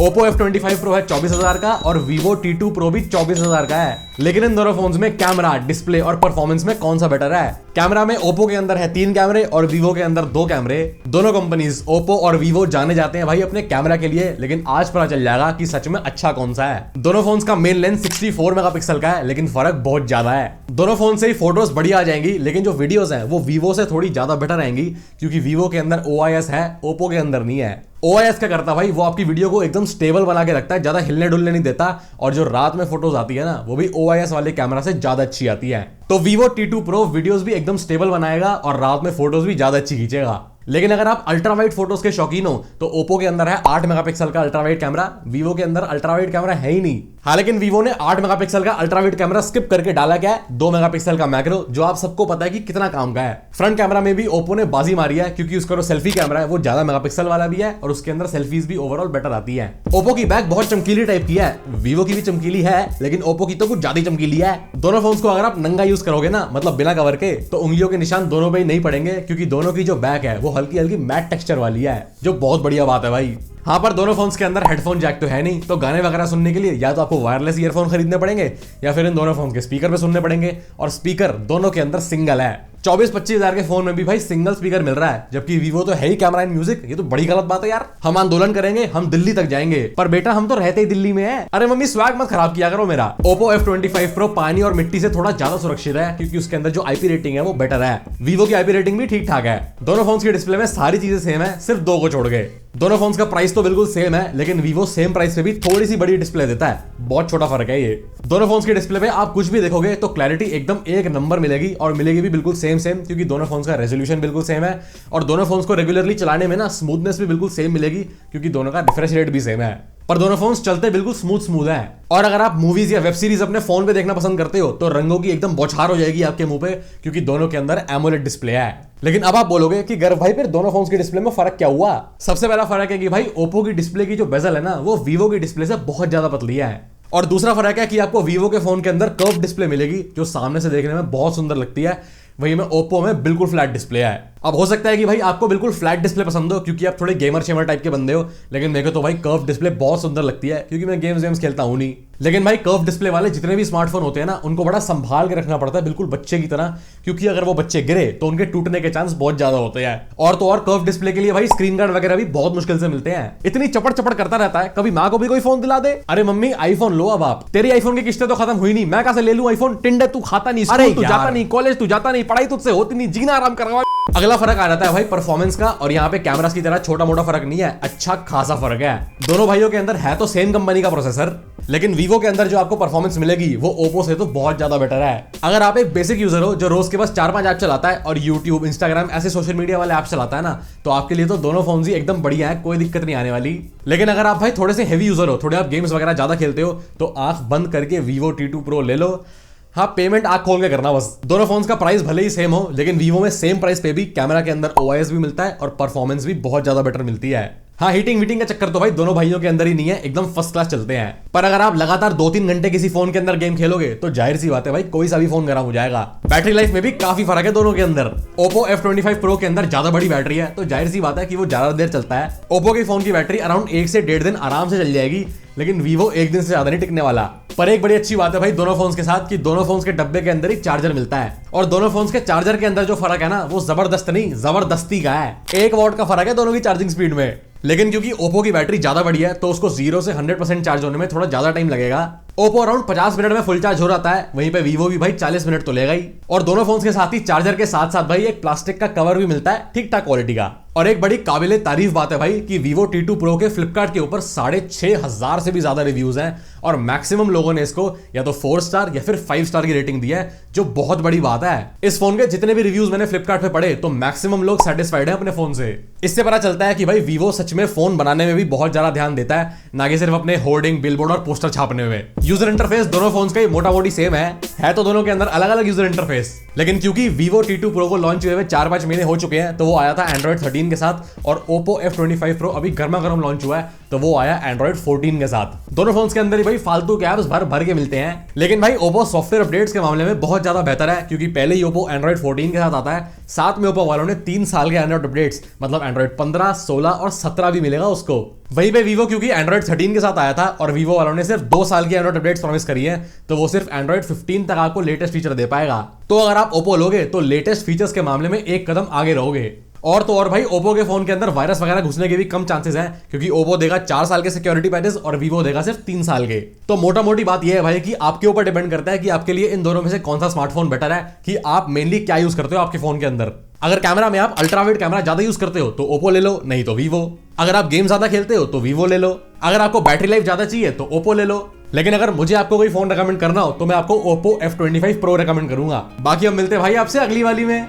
Oppo F25 Pro है 24,000 का और Vivo T2 Pro भी 24,000 का है। लेकिन इन दोनों फोन्स में कैमरा, डिस्प्ले और परफॉर्मेंस में कौन सा बेटर है? कैमरा में Oppo के अंदर है 3 कैमरे और Vivo के अंदर 2 कैमरे। दोनों कंपनीज Oppo और Vivo जाने जाते हैं भाई अपने कैमरा के लिए, लेकिन आज पता चल जाएगा कि सच में अच्छा कौन सा है। दोनों फोन्स का मेन लेंस 64 मेगापिक्सल का है, लेकिन फर्क बहुत ज्यादा है। दोनों फोन से ही फोटोज बढ़िया आ जाएंगी, लेकिन जो वीडियोस हैं वो Vivo से थोड़ी ज्यादा बेटर आएंगी, क्योंकि Vivo के अंदर OIS है, Oppo के अंदर नहीं है। OIS क्या करता भाई, वो आपकी वीडियो को एकदम स्टेबल बना के रखता है, ज्यादा हिलने डुलने नहीं देता, और जो रात में फोटोज आती है ना, वो भी OIS वाले कैमरा से ज्यादा अच्छी आती है। तो Vivo T2 Pro वीडियोस भी एकदम स्टेबल बनाएगा और रात में फोटोज भी ज्यादा अच्छी खींचेगा। लेकिन अगर आप अल्ट्रा वाइड फोटोज के शौकीन हो तो Oppo के अंदर है 8 मेगापिक्सल का अल्ट्रा वाइड कैमरा, Vivo के अंदर अल्ट्रा वाइड कैमरा है ही नहीं। हाँ, लेकिन Vivo ने 8 मेगापिक्सल का अल्ट्रा वाइड कैमरा स्किप करके डाला क्या है 2 मेगापिक्सल का मैक्रो, जो आप सबको पता है कि कितना काम का है। फ्रंट कैमरा में भी Oppo ने बाजी मारी है, क्योंकि उसका जो सेल्फी कैमरा है वो ज्यादा मेगापिक्सल वाला भी है और उसके अंदर सेल्फीज भी ओवरऑल बेटर आती है। Oppo की बैक बहुत चमकीली टाइप की है, Vivo की भी चमकीली है, लेकिन Oppo की तो कुछ ज्यादा चमकीली है। दोनों फोन्स को अगर आप नंगा यूज करोगे ना, मतलब बिना कवर के, तो उंगलियों के निशान दोनों पे ही नहीं पड़ेंगे, क्योंकि दोनों की जो बैक है वो हल्की हल्की मैट टेक्सचर वाली है, जो बहुत बढ़िया बात है भाई। हाँ, पर दोनों फोन्स के अंदर हेडफोन जैक तो है नहीं, तो गाने वगैरह सुनने के लिए या तो आपको वायरलेस ईयरफोन खरीदने पड़ेंगे या फिर इन दोनों फोन के स्पीकर पे सुनने पड़ेंगे, और स्पीकर दोनों के अंदर सिंगल है। 24-25 हजार के फोन में भी भाई सिंगल स्पीकर मिल रहा है, जबकि Vivo तो है ही कैमरा इन म्यूजिक। ये तो बड़ी गलत बात है यार। हम आंदोलन करेंगे, हम दिल्ली तक जाएंगे, पर बेटा हम तो रहते ही दिल्ली में है। अरे मम्मी स्वैग मत खराब किया करो मेरा। Oppo F25 Pro पानी और मिट्टी से थोड़ा ज्यादा सुरक्षित है, क्योंकि उसके अंदर जो IP रेटिंग है वो बेटर है। Vivo की IP रेटिंग भी ठीक ठाक है। दोनों फोन्स के डिस्प्ले में सारी चीजें सेम है, सिर्फ 2 को छोड़ के। दोनों फोन्स का प्राइस तो बिल्कुल सेम है, लेकिन Vivo सेम प्राइस पे भी थोड़ी सी बड़ी डिस्प्ले देता है। बहुत छोटा फर्क है ये। दोनों फोन्स के डिस्प्ले पे आप कुछ भी देखोगे तो क्लैरिटी एकदम एक नंबर मिलेगी, और मिलेगी भी बिल्कुल सेम, क्योंकि दोनों फोन्स का रेजोल्यूशन बिल्कुल सेम है, और दोनों फोन्स को रेगुलरली चलाने में ना स्मूथनेस भी बिल्कुल सेम मिलेगी, क्योंकि दोनों का रिफ्रेश रेट भी सेम है। पर दोनों फोन्स चलते बिल्कुल स्मूथ है। और अगर आप मूवीज या वेब सीरीज अपने फोन पे देखना पसंद करते हो तो रंगों की एकदम बौछार हो जाएगी आपके मुंह पे, क्योंकि दोनों के अंदर एमोलेड डिस्प्ले है। लेकिन अब आप बोलोगे कि गर्व भाई फिर दोनों फोन्स के डिस्प्ले में फर्क क्या हुआ? सबसे पहला फर्क है कि भाई Oppo की डिस्प्ले की जो बेजल है ना, वो Vivo की डिस्प्ले से बहुत ज्यादा पतली है। और दूसरा फर्क है कि आपको Vivo के फोन के अंदर कर्व डिस्प्ले मिलेगी, जो सामने से देखने में बहुत सुंदर लगती है, वहीं में Oppo में बिल्कुल फ्लैट डिस्प्ले है। अब हो सकता है कि भाई आपको बिल्कुल फ्लैट डिस्प्ले पसंद हो, क्योंकि आप थोड़े गेमर शेमर टाइप के बंदे हो, लेकिन मेरे को तो भाई कर्व डिस्प्ले बहुत सुंदर लगती है, क्योंकि मैं गेम्स खेलता हूं नहीं। लेकिन भाई कर्व डिस्प्ले वाले जितने भी स्मार्टफोन होते हैं ना, उनको बड़ा संभाल के रखना पड़ता है, बिल्कुल बच्चे की तरह, क्योंकि अगर वो बच्चे गिरे तो उनके टूटने के चांस बहुत ज्यादा होते हैं। और तो और कर्व डिस्प्ले के लिए भाई स्क्रीन गार्ड वगैरह भी बहुत मुश्किल से मिलते हैं। इतनी चपड़ चपड़ करता रहता है, कभी माँ को भी कोई फोन दिला दे, अरे मम्मी आईफोन लो अब आप, तेरी आईफोन की किस्तें तो खत्म हुई नहीं, मैं कहां से ले लूं आईफोन? टिंडे तू खाता नहीं, स्कूल तू जाता नहीं, कॉलेज तू जाता नहीं, पढ़ाई तुझसे होती नहीं, जीना आराम करवा। अगला फर्क आ जाता है भाई परफॉर्मेंस का, और यहाँ पे कैमरास की तरह छोटा मोटा फर्क नहीं है, अच्छा खासा फर्क है। दोनों भाइयों के अंदर है तो सेम कंपनी का प्रोसेसर, लेकिन Vivo के अंदर जो आपको परफॉर्मेंस मिलेगी वो Oppo से तो बहुत ज्यादा बेटर है। अगर आप एक बेसिक यूजर हो जो रोज के बस 4-5 ऐप चलाता है और YouTube, Instagram ऐसे सोशल मीडिया वाले ऐप चलाता है ना, तो आपके लिए तो दोनों फोन ही एकदम बढ़िया है, कोई दिक्कत नहीं आने वाली। लेकिन अगर आप भाई थोड़े से हेवी यूजर हो, थोड़े आप गेम्स वगैरह ज्यादा खेलते हो, तो आंख बंद करके Vivo T2 Pro ले लो। हाँ, पेमेंट आंख खोल के करना बस। दोनों फोन्स का प्राइस भले ही सेम हो, लेकिन Vivo में सेम प्राइस पे भी कैमरा के अंदर OIS भी मिलता है और परफॉर्मेंस भी बहुत ज्यादा बेटर मिलती है। हाँ, हीटिंग वीटिंग का चक्कर तो भाई दोनों भाइयों के अंदर ही नहीं है, एकदम फर्स्ट क्लास चलते हैं। पर अगर आप लगातार 2-3 घंटे किसी फोन के अंदर गेम खेलोगे तो जाहिर सी बात है भाई कोई सा भी फोन गर्म हो जाएगा। बैटरी लाइफ में भी काफी फर्क है दोनों के अंदर। Oppo F25 Pro के अंदर ज्यादा बड़ी बैटरी है, तो जाहिर सी बात है कि वो ज्यादा देर चलता है। Oppo के फोन की बैटरी अराउंड 1 से 1.5 दिन आराम से चल जाएगी, लेकिन Vivo 1 दिन से ज्यादा नहीं टिकने वाला। पर एक बड़ी अच्छी बात है भाई दोनों फोन्स के साथ, कि दोनों फोन्स के डब्बे के अंदर एक चार्जर मिलता है, और दोनों फोन्स के चार्जर के अंदर जो फर्क है ना, वो जबरदस्त नहीं जबरदस्ती का है। 1 वॉट का फर्क है दोनों की चार्जिंग स्पीड में। लेकिन क्योंकि Oppo की बैटरी ज्यादा बड़ी है, तो उसको 0 से 100% चार्ज होने में थोड़ा ज्यादा टाइम लगेगा। Oppo अराउंड 50 मिनट में फुल चार्ज हो जाता है, वहीं पे Vivo भी भाई 40 मिनट तो लेगा ही। और दोनों फोन्स के साथ ही चार्जर के साथ साथ भाई एक प्लास्टिक का कवर भी मिलता है, ठीक ठाक क्वालिटी का। और एक बड़ी काबिले तारीफ बात है भाई कि Vivo T2 Pro के फ्लिपकार्ट के ऊपर 6,500 से भी ज्यादा रिव्यूज हैं, और मैक्सिमम लोगों ने इसको या तो 4 स्टार या फिर 5 स्टार की रेटिंग दी है, जो बहुत बड़ी बात है। इस फोन के जितने भी रिव्यूज मैंने फ्लिपकार्ट पे पढ़े, तो मैक्सिमम लोग सेटिस्फाइड हैं अपने फोन से। इससे पता चलता है कि भाई Vivo सच में फोन बनाने में भी बहुत ज्यादा ध्यान देता है, ना कि सिर्फ अपने होर्डिंग, बिलबोर्ड और पोस्टर छापने में। यूजर इंटरफेस दोनों फोन्स का मोटा मोटी सेम है तो दोनों के अंदर अलग अलग यूजर इंटरफेस, लेकिन क्योंकि Vivo T2 Pro को लॉन्च हुए 4-5 महीने हो चुके हैं, तो वो आया था Android 13 के साथ, और Oppo F25 Pro अभी गर्मा गर्म लॉन्च हुआ है, तो वो आया Android 14 के साथ। दोनों फोन्स के अंदर ही भाई फालतू के ऐप्स भर भर के मिलते हैं, लेकिन भाई Oppo सॉफ्टवेयर अपडेट्स के मामले में बहुत ज्यादा बेहतर है, क्योंकि पहले ही Oppo Android 14 के साथ आता है, साथ में Oppo वालों ने 3 साल के Android अपडेट्स, मतलब Android 15, 16 और 17 भी मिलेगा उसको। वहीं पे Vivo क्योंकि Android 13 के साथ आया था और Vivo वालों ने सिर्फ 2 साल की Android अपडेट्स प्रॉमिस करी है, तो वो सिर्फ Android 15 तक आपको लेटेस्ट फीचर दे पाएगा। तो अगर आप Oppo लोगे तो लेटेस्ट फीचर्स के मामले में एक कदम आगे रहोगे। और तो और भाई Oppo के फोन के अंदर वायरस वगैरह घुसने के भी कम चांसेस हैं, क्योंकि Oppo देगा 4 साल के सिक्योरिटी पैचेस और Vivo देगा सिर्फ 3 साल के। तो मोटा मोटी बात यह है भाई कि आपके ऊपर डिपेंड करता है कि आपके लिए इन दोनों में से कौन सा स्मार्टफोन बेटर है, कि आप मेनली क्या यूज करते हो आपके फोन के अंदर। अगर कैमरा में आप अल्ट्रावाइड कैमरा ज्यादा यूज करते हो तो Oppo ले लो, नहीं तो Vivo। अगर आप गेम ज्यादा खेलते हो तो Vivo ले लो। अगर आपको बैटरी लाइफ ज्यादा चाहिए तो Oppo ले लो। लेकिन अगर मुझे आपको कोई फोन रेकमेंड करना हो तो मैं आपको Oppo F25 Pro रेकमेंड करूंगा। बाकी हम मिलते हैं भाई आपसे अगली वाली में।